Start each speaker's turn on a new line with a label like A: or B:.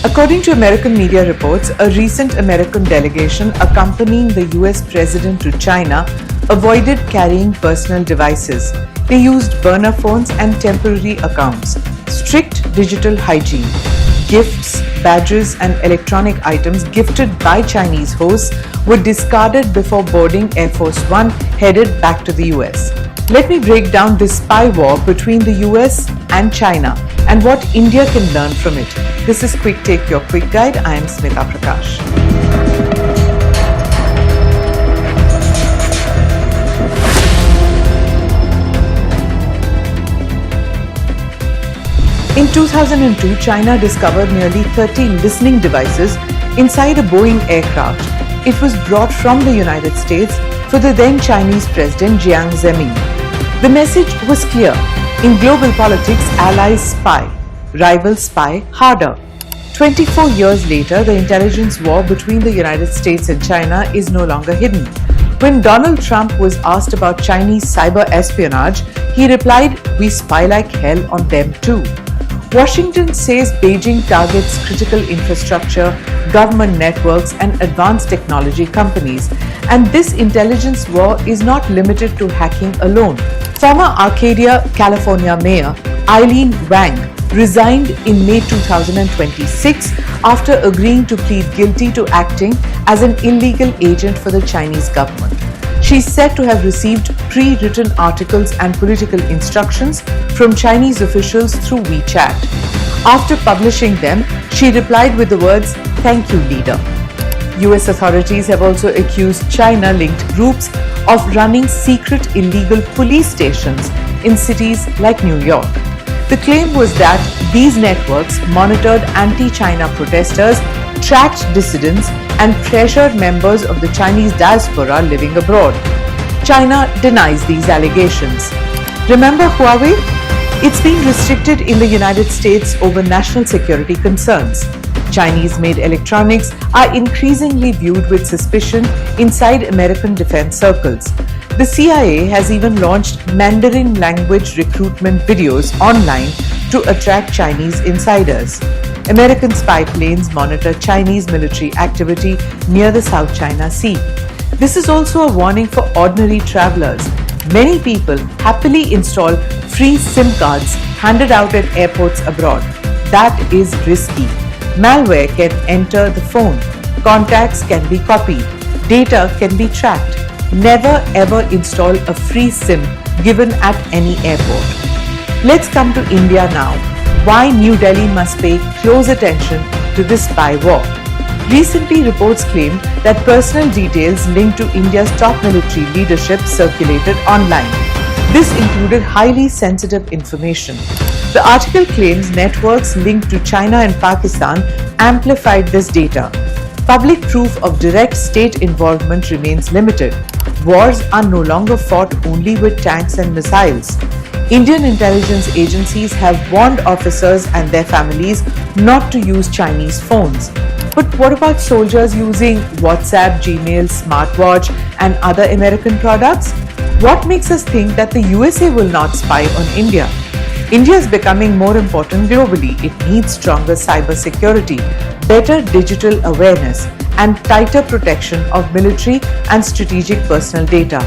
A: According to American media reports, a recent American delegation accompanying the US president to China avoided carrying personal devices. They used burner phones and temporary accounts. Strict digital hygiene. Gifts, badges, and electronic items gifted by Chinese hosts were discarded before boarding Air Force One headed back to the US. Let me break down this spy war between the US and China and what India can learn from it. This is Quick Take, your quick guide. I am Smita Prakash. In 2002, China discovered nearly 30 listening devices inside a Boeing aircraft. It was brought from the United States for the then Chinese President Jiang Zemin. The message was clear. In global politics, allies spy, rivals spy harder. 24 years later, the intelligence war between the United States and China is no longer hidden. When Donald Trump was asked about Chinese cyber espionage, he replied, "We spy like hell on them too." Washington says Beijing targets critical infrastructure, government networks, and advanced technology companies. And this intelligence war is not limited to hacking alone. Former Arcadia, California Mayor Eileen Wang resigned in May 2026 after agreeing to plead guilty to acting as an illegal agent for the Chinese government. She is said to have received pre-written articles and political instructions from Chinese officials through WeChat. After publishing them, she replied with the words, "Thank you, leader." US authorities have also accused China-linked groups of running secret illegal police stations in cities like New York. The claim was that these networks monitored anti-China protesters, tracked dissidents, and pressured members of the Chinese diaspora living abroad. China denies these allegations. Remember Huawei? It's been restricted in the United States over national security concerns. Chinese-made electronics are increasingly viewed with suspicion inside American defense circles. The CIA has even launched Mandarin language recruitment videos online to attract Chinese insiders. American spy planes monitor Chinese military activity near the South China Sea. This is also a warning for ordinary travelers. Many people happily install free SIM cards handed out at airports abroad. That is risky. Malware can enter the phone. Contacts can be copied. Data can be tracked. Never ever install a free SIM given at any airport. Let's come to India now. Why New Delhi must pay close attention to this spy war. Recently, reports claim that personal details linked to India's top military leadership circulated online. This included highly sensitive information. The article claims networks linked to China and Pakistan amplified this data. Public proof of direct state involvement remains limited. Wars are no longer fought only with tanks and missiles. Indian intelligence agencies have warned officers and their families not to use Chinese phones. But what about soldiers using WhatsApp, Gmail, smartwatch, and other American products? What makes us think that the USA will not spy on India? India is becoming more important globally. It needs stronger cybersecurity, better digital awareness, and tighter protection of military and strategic personal data.